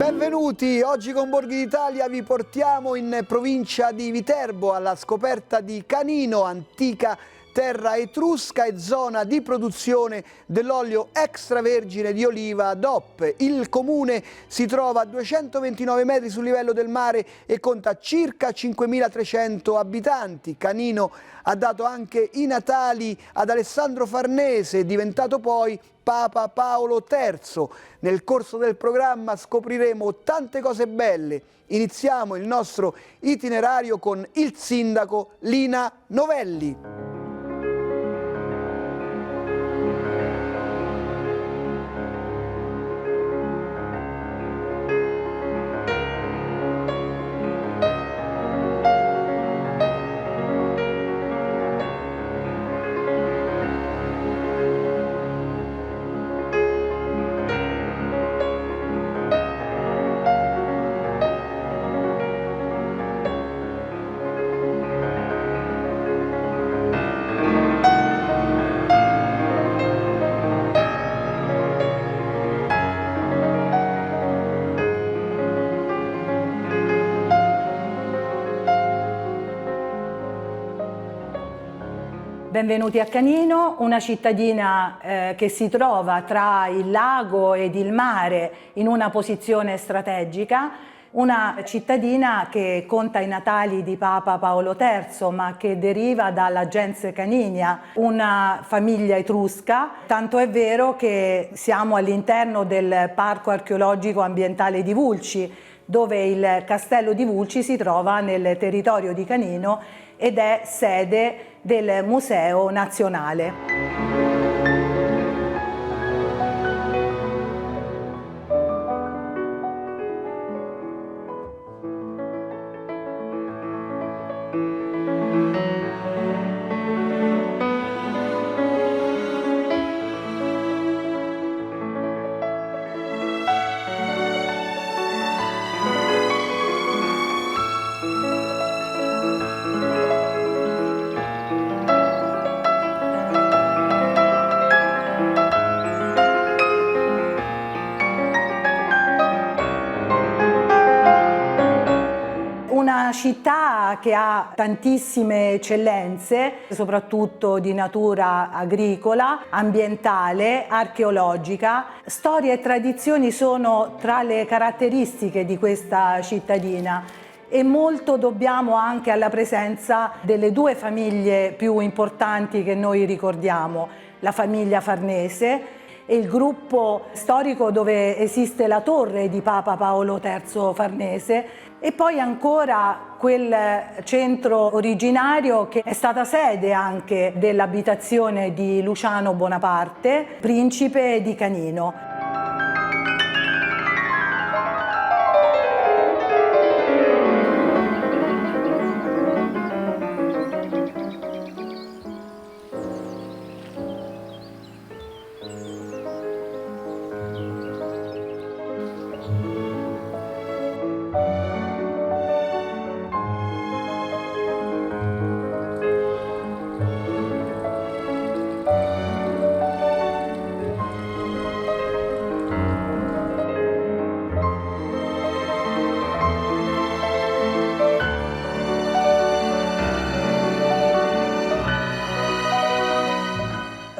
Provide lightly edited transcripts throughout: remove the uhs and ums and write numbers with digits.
Benvenuti, oggi con Borghi d'Italia vi portiamo in provincia di Viterbo alla scoperta di Canino, antica terra etrusca e zona di produzione dell'olio extravergine di oliva DOP. Il comune si trova a 229 metri sul livello del mare e conta circa 5.300 abitanti. Canino ha dato anche i natali ad Alessandro Farnese, diventato poi Papa Paolo III. Nel corso del programma scopriremo tante cose belle. Iniziamo il nostro itinerario con il sindaco Lina Novelli. Benvenuti a Canino, una cittadina che si trova tra il lago ed il mare in una posizione strategica, una cittadina che conta i natali di Papa Paolo III ma che deriva dalla gens Caninia, una famiglia etrusca, tanto è vero che siamo all'interno del Parco Archeologico Ambientale di Vulci, dove il castello di Vulci si trova nel territorio di Canino ed è sede del Museo Nazionale. Una città che ha tantissime eccellenze, soprattutto di natura agricola, ambientale, archeologica. Storia e tradizioni sono tra le caratteristiche di questa cittadina e molto dobbiamo anche alla presenza delle due famiglie più importanti che noi ricordiamo, la famiglia Farnese e il gruppo storico dove esiste la torre di Papa Paolo III Farnese, e poi ancora quel centro originario che è stata sede anche dell'abitazione di Luciano Bonaparte, principe di Canino.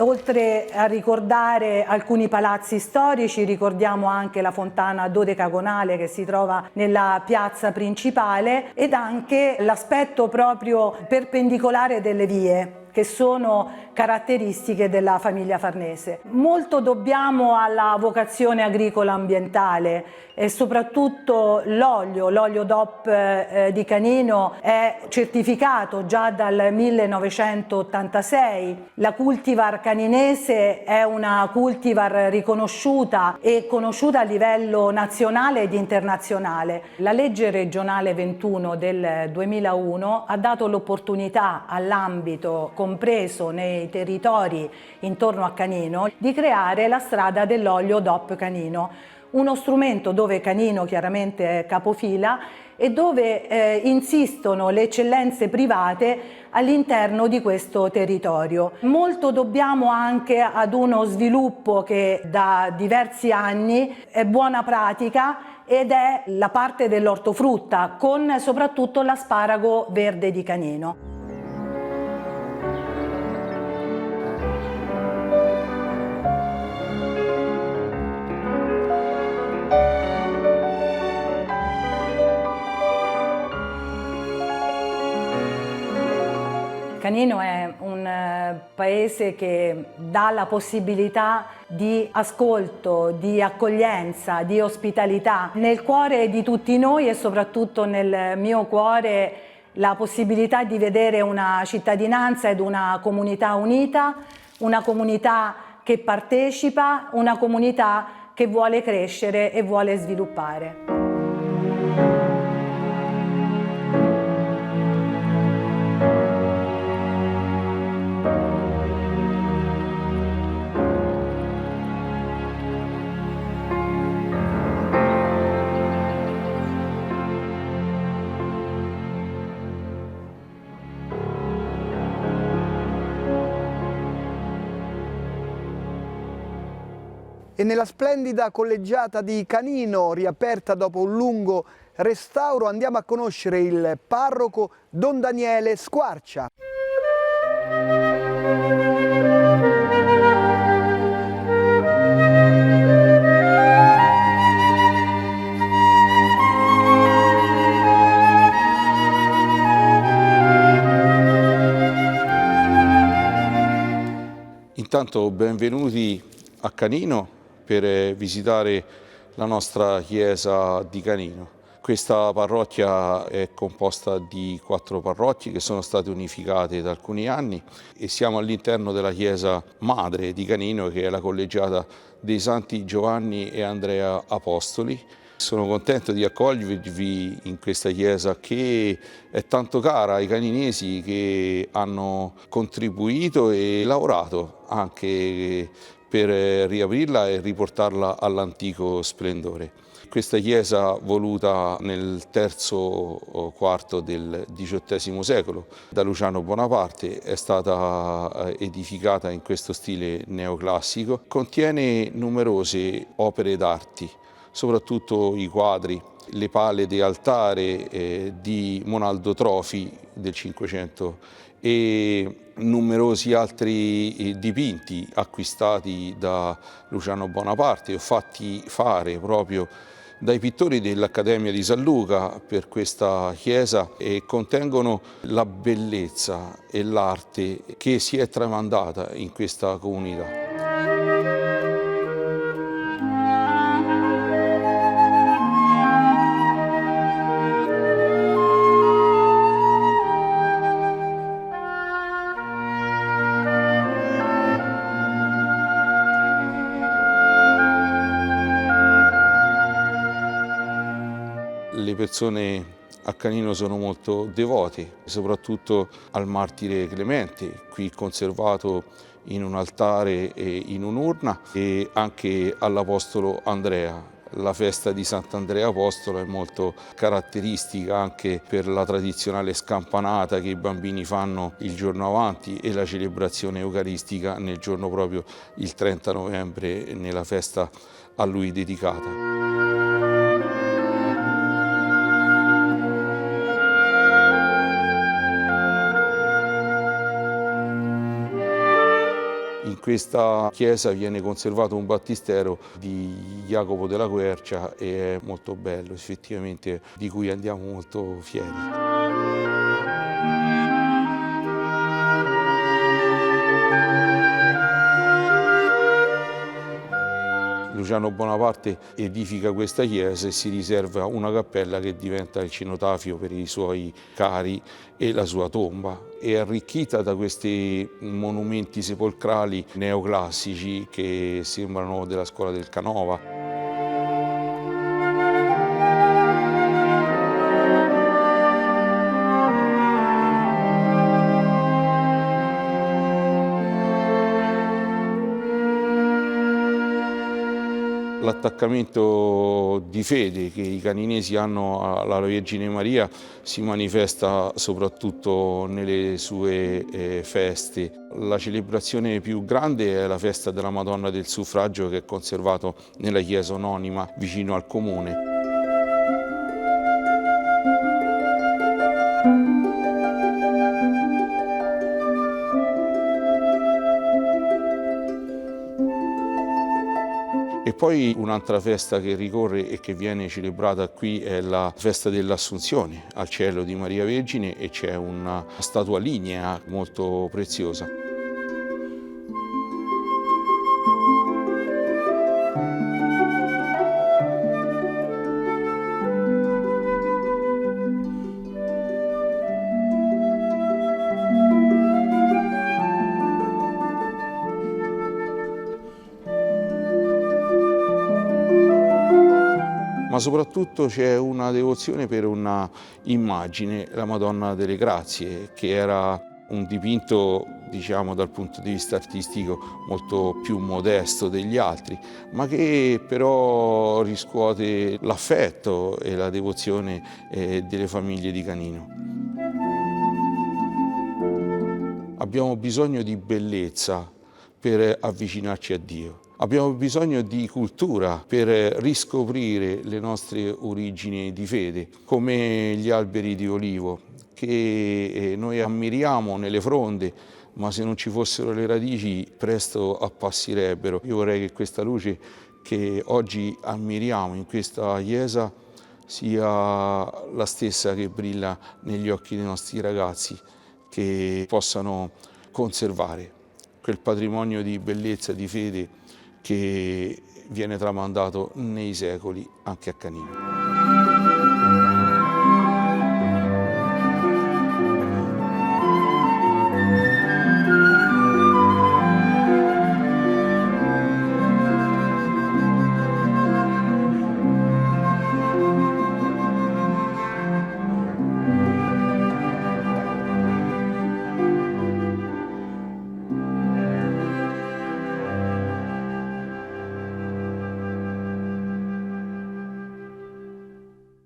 Oltre a ricordare alcuni palazzi storici, ricordiamo anche la fontana dodecagonale che si trova nella piazza principale ed anche l'aspetto proprio perpendicolare delle vie, che sono caratteristiche della famiglia Farnese. Molto dobbiamo alla vocazione agricola ambientale e soprattutto l'olio DOP di Canino è certificato già dal 1986. La cultivar caninese è una cultivar riconosciuta e conosciuta a livello nazionale ed internazionale. La legge regionale 21 del 2001 ha dato l'opportunità all'ambito compreso nei territori intorno a Canino di creare la strada dell'olio DOP Canino, uno strumento dove Canino chiaramente è capofila e dove insistono le eccellenze private all'interno di questo territorio. Molto dobbiamo anche ad uno sviluppo che da diversi anni è buona pratica ed è la parte dell'ortofrutta con soprattutto l'asparago verde di Canino. Canino è un paese che dà la possibilità di ascolto, di accoglienza, di ospitalità. Nel cuore di tutti noi e soprattutto nel mio cuore la possibilità di vedere una cittadinanza ed una comunità unita, una comunità che partecipa, una comunità che vuole crescere e vuole sviluppare. E nella splendida collegiata di Canino, riaperta dopo un lungo restauro, andiamo a conoscere il parroco Don Daniele Squarcia. Intanto benvenuti a Canino per visitare la nostra chiesa di Canino. Questa parrocchia è composta di 4 parrocchie che sono state unificate da alcuni anni e siamo all'interno della chiesa madre di Canino, che è la collegiata dei Santi Giovanni e Andrea Apostoli. Sono contento di accogliervi in questa chiesa che è tanto cara ai caninesi, che hanno contribuito e lavorato anche per riaprirla e riportarla all'antico splendore. Questa chiesa, voluta nel III-IV del XVIII secolo da Luciano Bonaparte, è stata edificata in questo stile neoclassico. Contiene numerose opere d'arte, soprattutto i quadri, le pale di altare di Monaldo Trofi del Cinquecento e numerosi altri dipinti acquistati da Luciano Bonaparte o fatti fare proprio dai pittori dell'Accademia di San Luca per questa chiesa, e contengono la bellezza e l'arte che si è tramandata in questa comunità. Le persone a Canino sono molto devote, soprattutto al martire Clemente, qui conservato in un altare e in un'urna, e anche all'Apostolo Andrea. La festa di Sant'Andrea Apostolo è molto caratteristica anche per la tradizionale scampanata che i bambini fanno il giorno avanti e la celebrazione eucaristica nel giorno proprio il 30 novembre, nella festa a lui dedicata. In questa chiesa viene conservato un battistero di Jacopo della Quercia e è molto bello, effettivamente, di cui andiamo molto fieri. Luciano Bonaparte edifica questa chiesa e si riserva una cappella che diventa il cenotafio per i suoi cari e la sua tomba. È arricchita da questi monumenti sepolcrali neoclassici che sembrano della scuola del Canova. L'attaccamento di fede che i caninesi hanno alla Vergine Maria si manifesta soprattutto nelle sue feste. La celebrazione più grande è la festa della Madonna del Suffragio, che è conservato nella chiesa omonima vicino al comune. poi un'altra festa che ricorre e che viene celebrata qui è la festa dell'Assunzione al cielo di Maria Vergine, e c'è una statua lignea molto preziosa. Ma soprattutto c'è una devozione per una immagine, la Madonna delle Grazie, che era un dipinto, diciamo, dal punto di vista artistico molto più modesto degli altri, ma che però riscuote l'affetto e la devozione delle famiglie di Canino. Abbiamo bisogno di bellezza per avvicinarci a Dio. Abbiamo bisogno di cultura per riscoprire le nostre origini di fede, come gli alberi di olivo che noi ammiriamo nelle fronde, ma se non ci fossero le radici presto appassirebbero. Io vorrei che questa luce che oggi ammiriamo in questa chiesa sia la stessa che brilla negli occhi dei nostri ragazzi, che possano conservare quel patrimonio di bellezza, di fede che viene tramandato nei secoli anche a Canino.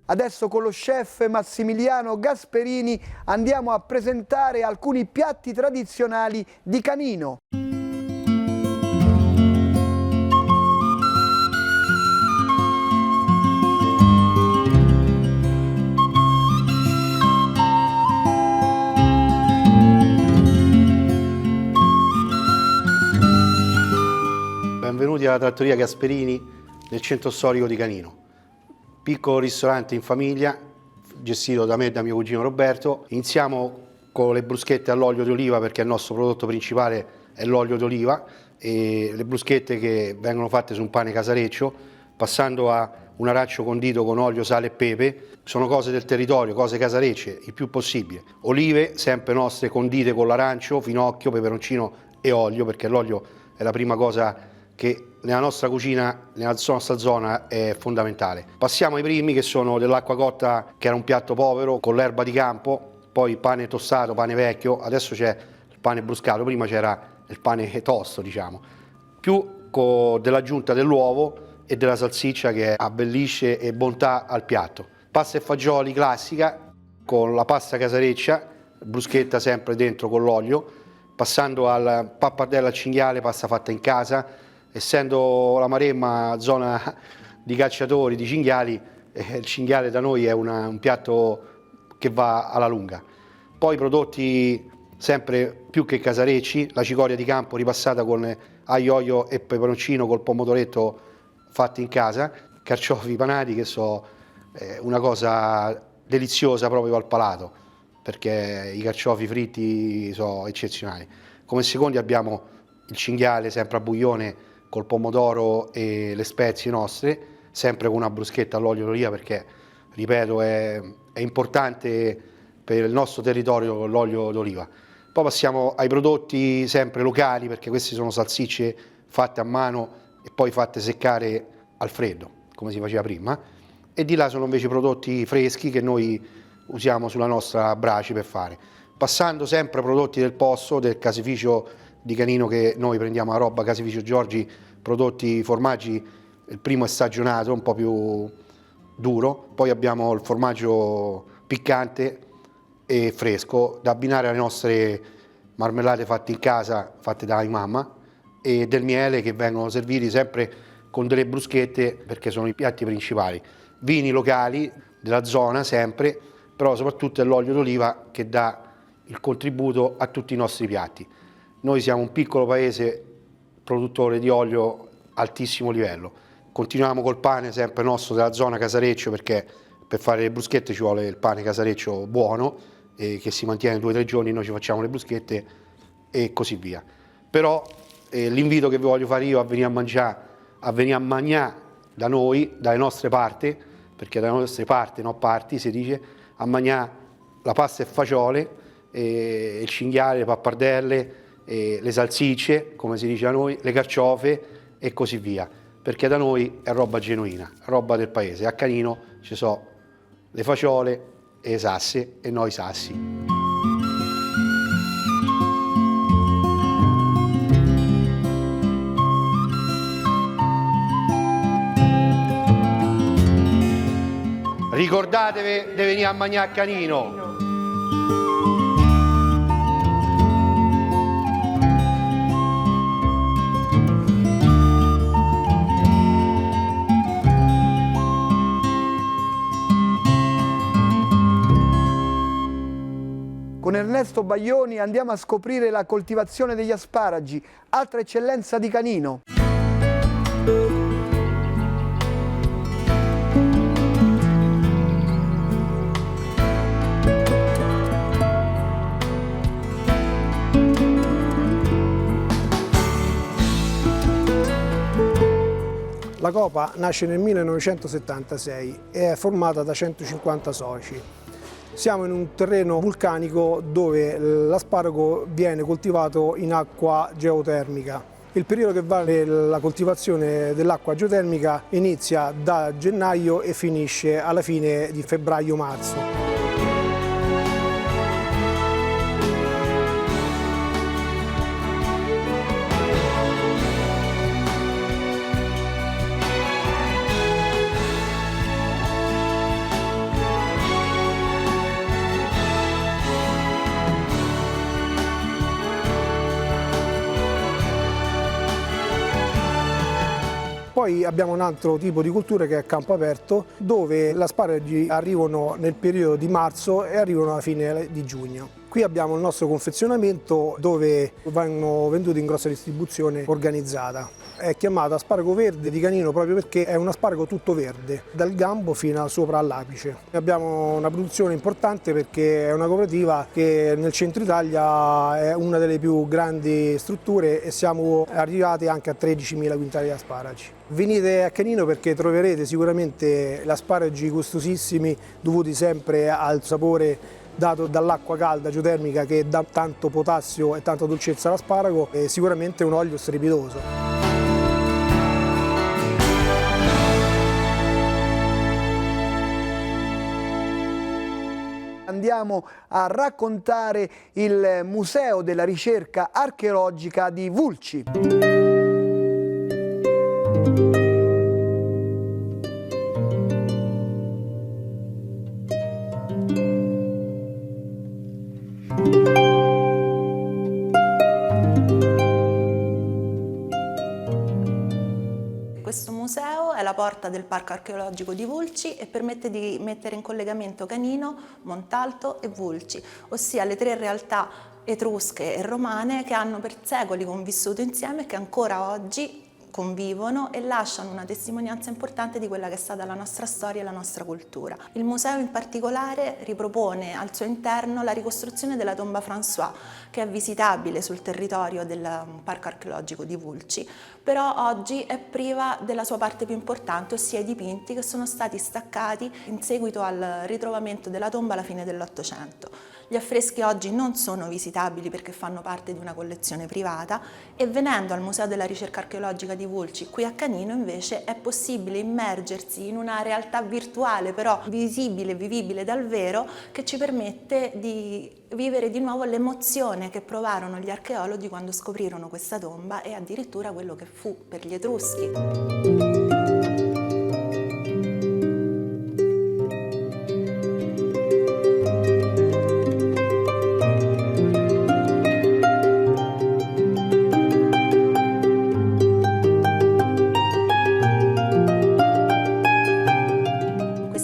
Adesso con lo chef Massimiliano Gasperini andiamo a presentare alcuni piatti tradizionali di Canino. Benvenuti alla Trattoria Gasperini nel centro storico di Canino. Piccolo ristorante in famiglia, gestito da me e da mio cugino Roberto. Iniziamo con le bruschette all'olio di oliva, perché il nostro prodotto principale è l'olio di oliva, e le bruschette che vengono fatte su un pane casareccio, passando a un arancio condito con olio, sale e pepe. Sono cose del territorio, cose casarecce, il più possibile. Olive, sempre nostre, condite con l'arancio, finocchio, peperoncino e olio, perché l'olio è la prima cosa che nella nostra cucina, nella nostra zona, è fondamentale. Passiamo ai primi, che sono dell'acqua cotta, che era un piatto povero, con l'erba di campo, poi pane tostato, pane vecchio, adesso c'è il pane bruscato, prima c'era il pane tosto, diciamo, più con dell'aggiunta dell'uovo e della salsiccia, che abbellisce e bontà al piatto. Pasta e fagioli classica, con la pasta casareccia, bruschetta sempre dentro con l'olio, passando al pappardelle al cinghiale, pasta fatta in casa. Essendo la Maremma zona di cacciatori, di cinghiali, il cinghiale da noi è un piatto che va alla lunga. Poi prodotti sempre più che casarecci, la cicoria di campo ripassata con aglio, olio e peperoncino col pomodoretto fatti in casa, carciofi panati, che sono una cosa deliziosa proprio al palato, perché i carciofi fritti sono eccezionali. Come secondi abbiamo il cinghiale sempre a buglione col pomodoro e le spezie nostre, sempre con una bruschetta all'olio d'oliva, perché, ripeto, è importante per il nostro territorio l'olio d'oliva. Poi passiamo ai prodotti sempre locali, perché queste sono salsicce fatte a mano e poi fatte seccare al freddo, come si faceva prima, e di là sono invece prodotti freschi che noi usiamo sulla nostra brace per fare. Passando sempre ai prodotti del posto, del caseificio di Canino, che noi prendiamo a roba Caseificio Giorgi, prodotti formaggi. Il primo è stagionato, un po' più duro, poi abbiamo il formaggio piccante e fresco da abbinare alle nostre marmellate fatte in casa, fatte da mamma, e del miele, che vengono serviti sempre con delle bruschette, perché sono i piatti principali. Vini locali della zona sempre, però soprattutto è l'olio d'oliva che dà il contributo a tutti i nostri piatti. Noi siamo un piccolo paese produttore di olio altissimo livello, continuiamo col pane sempre nostro della zona Casareccio, perché per fare le bruschette ci vuole il pane Casareccio buono, che si mantiene 2 o 3 giorni, noi ci facciamo le bruschette e così via. Però l'invito che vi voglio fare io a venire a mangiare da noi, dalle nostre parti, perché dalle nostre parti, no parti si dice, a mangiare la pasta e fagiole, il cinghiale, le pappardelle, le salsicce, come si dice da noi, le carciofe e così via, perché da noi è roba genuina, roba del paese. A Canino ci sono le fagiole e i sassi e noi i sassi. Ricordatevi di venire a mangiare a Canino. Con Ernesto Baglioni andiamo a scoprire la coltivazione degli asparagi, altra eccellenza di Canino. La Copa nasce nel 1976 e è formata da 150 soci. Siamo in un terreno vulcanico dove l'asparago viene coltivato in acqua geotermica. Il periodo che vale la coltivazione dell'acqua geotermica inizia da gennaio e finisce alla fine di febbraio-marzo. Poi abbiamo un altro tipo di cultura che è a campo aperto, dove gli asparagi arrivano nel periodo di marzo e arrivano alla fine di giugno. Qui abbiamo il nostro confezionamento dove vengono venduti in grossa distribuzione organizzata. È chiamato asparago verde di Canino proprio perché è un asparago tutto verde, dal gambo fino a sopra all'apice. Abbiamo una produzione importante perché è una cooperativa che nel centro Italia è una delle più grandi strutture e siamo arrivati anche a 13.000 quintali di asparagi. Venite a Canino perché troverete sicuramente gli asparagi gustosissimi dovuti sempre al sapore dato dall'acqua calda geotermica che dà tanto potassio e tanta dolcezza all'asparago e sicuramente un olio strepitoso. Andiamo a raccontare il Museo della Ricerca Archeologica di Vulci. Questo museo è la porta del Parco Archeologico di Vulci e permette di mettere in collegamento Canino, Montalto e Vulci, ossia le 3 realtà etrusche e romane che hanno per secoli convissuto insieme e che ancora oggi convivono e lasciano una testimonianza importante di quella che è stata la nostra storia e la nostra cultura. Il museo in particolare ripropone al suo interno la ricostruzione della tomba François, che è visitabile sul territorio del Parco Archeologico di Vulci, però oggi è priva della sua parte più importante, ossia i dipinti che sono stati staccati in seguito al ritrovamento della tomba alla fine dell'Ottocento. Gli affreschi oggi non sono visitabili perché fanno parte di una collezione privata e venendo al Museo della Ricerca Archeologica di Vulci qui a Canino invece è possibile immergersi in una realtà virtuale però visibile e vivibile dal vero che ci permette di vivere di nuovo l'emozione che provarono gli archeologi quando scoprirono questa tomba e addirittura quello che fu per gli Etruschi.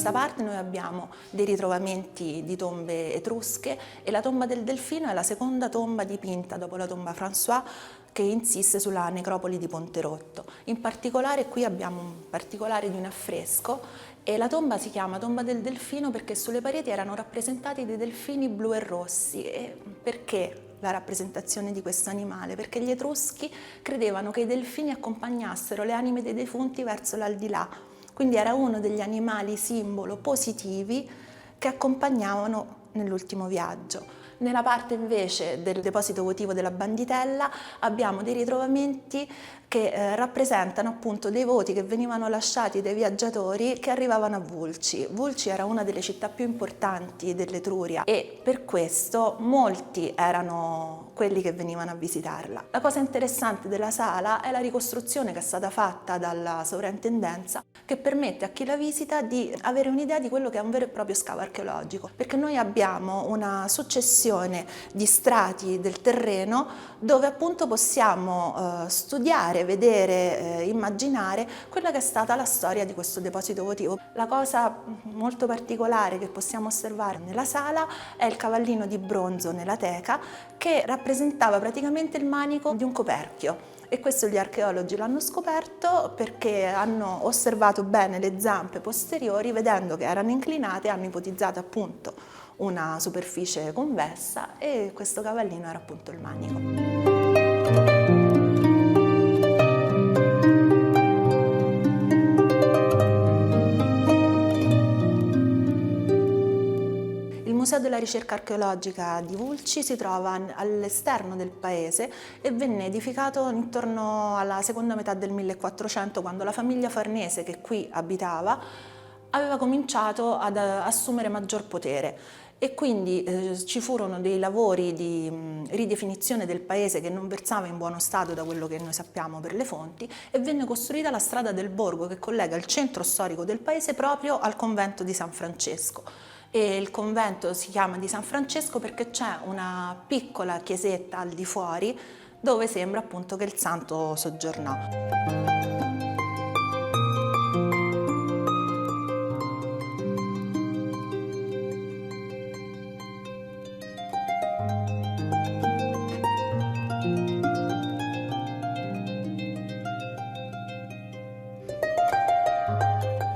questa parte noi abbiamo dei ritrovamenti di tombe etrusche e la tomba del Delfino è la seconda tomba dipinta dopo la tomba François che insiste sulla necropoli di Ponterotto. In particolare qui abbiamo un particolare di un affresco e la tomba si chiama Tomba del Delfino perché sulle pareti erano rappresentati dei delfini blu e rossi. E perché la rappresentazione di questo animale? Perché gli Etruschi credevano che i delfini accompagnassero le anime dei defunti verso l'aldilà, quindi era uno degli animali simbolo positivi che accompagnavano nell'ultimo viaggio. Nella parte invece del deposito votivo della Banditella abbiamo dei ritrovamenti che rappresentano appunto dei voti che venivano lasciati dai viaggiatori che arrivavano a Vulci. Vulci era una delle città più importanti dell'Etruria e per questo molti erano quelli che venivano a visitarla. La cosa interessante della sala è la ricostruzione che è stata fatta dalla sovrintendenza che permette a chi la visita di avere un'idea di quello che è un vero e proprio scavo archeologico, perché noi abbiamo una successione di strati del terreno dove appunto possiamo studiare, vedere, immaginare quella che è stata la storia di questo deposito votivo. La cosa molto particolare che possiamo osservare nella sala è il cavallino di bronzo nella teca che rappresentava praticamente il manico di un coperchio. E questo gli archeologi l'hanno scoperto perché hanno osservato bene le zampe posteriori, vedendo che erano inclinate, hanno ipotizzato appunto una superficie convessa e questo cavallino era appunto il manico. Il Museo della Ricerca Archeologica di Vulci si trova all'esterno del paese e venne edificato intorno alla seconda metà del 1400, quando la famiglia Farnese che qui abitava aveva cominciato ad assumere maggior potere e quindi ci furono dei lavori di ridefinizione del paese che non versava in buono stato da quello che noi sappiamo per le fonti e venne costruita la strada del Borgo che collega il centro storico del paese proprio al convento di San Francesco. E il convento si chiama di San Francesco perché c'è una piccola chiesetta al di fuori dove sembra appunto che il santo soggiornò.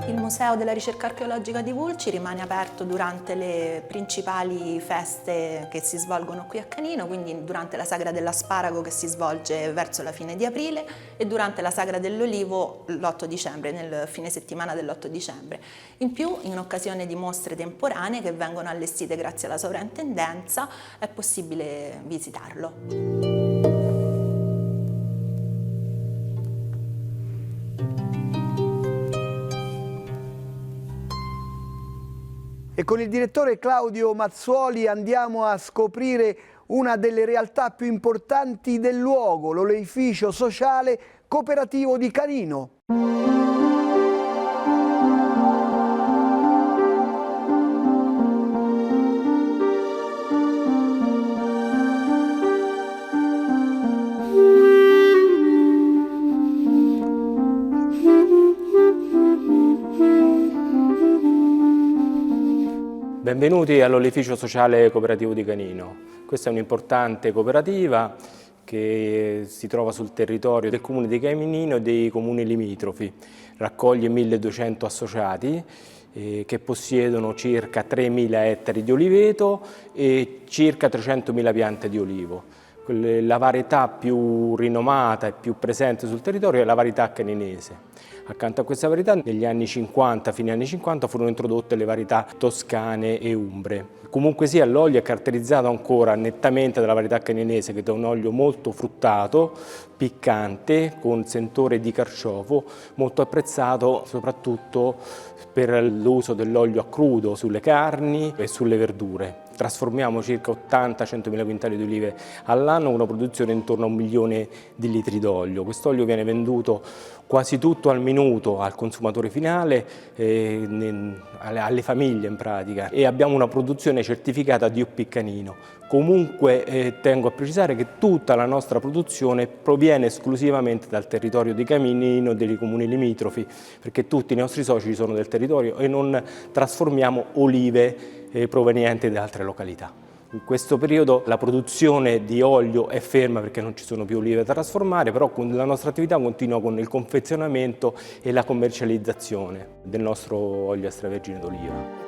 Il Museo della Ricerca Archeologica di Vulci rimane aperto durante le principali feste che si svolgono qui a Canino, quindi durante la Sagra dell'Asparago che si svolge verso la fine di aprile e durante la Sagra dell'Olivo l'8 dicembre, nel fine settimana dell'8 dicembre. In più, in occasione di mostre temporanee che vengono allestite grazie alla sovrintendenza, è possibile visitarlo. E con il direttore Claudio Mazzuoli andiamo a scoprire una delle realtà più importanti del luogo, l'oleificio sociale cooperativo di Canino. Benvenuti all'Oleificio Sociale Cooperativo di Canino. Questa è un'importante cooperativa che si trova sul territorio del comune di Canino e dei comuni limitrofi. Raccoglie 1200 associati che possiedono circa 3.000 ettari di oliveto e circa 300.000 piante di olivo. La varietà più rinomata e più presente sul territorio è la varietà caninese. Accanto a questa varietà, negli anni 50, fine anni 50, furono introdotte le varietà toscane e umbre. Comunque sia, l'olio è caratterizzato ancora nettamente dalla varietà caninese, che è un olio molto fruttato, piccante, con sentore di carciofo, molto apprezzato soprattutto per l'uso dell'olio a crudo sulle carni e sulle verdure. Trasformiamo circa 80-100.000 quintali di olive all'anno con una produzione intorno a 1 milione di litri d'olio. Quest'olio viene venduto quasi tutto al minuto al consumatore finale, alle famiglie in pratica, e abbiamo una produzione certificata DOP Canino. Comunque tengo a precisare che tutta la nostra produzione proviene esclusivamente dal territorio di Canino e dei comuni limitrofi, perché tutti i nostri soci sono del territorio e non trasformiamo olive provenienti da altre località. In questo periodo la produzione di olio è ferma perché non ci sono più olive da trasformare, però la nostra attività continua con il confezionamento e la commercializzazione del nostro olio extravergine d'oliva.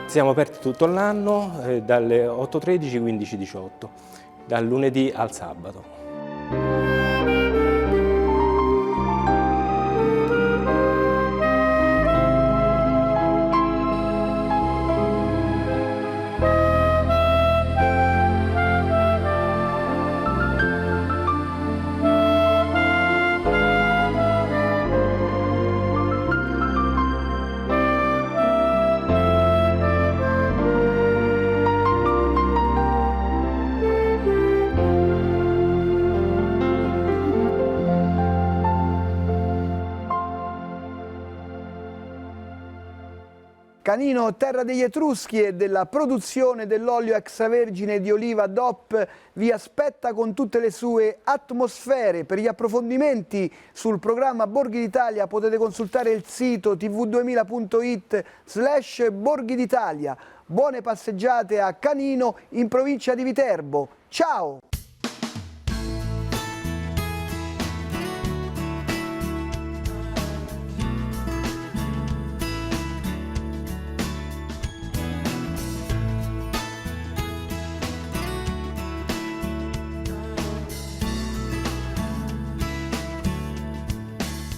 Siamo aperti tutto l'anno, dalle 8:13 15:18, dal lunedì al sabato. Canino, terra degli Etruschi e della produzione dell'olio extravergine di oliva DOP, vi aspetta con tutte le sue atmosfere. Per gli approfondimenti sul programma Borghi d'Italia potete consultare il sito tv2000.it/Borghi d'Italia. Buone passeggiate a Canino, in provincia di Viterbo. Ciao!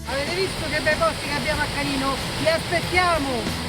Avete visto che bei posti che abbiamo a Canino? Vi aspettiamo!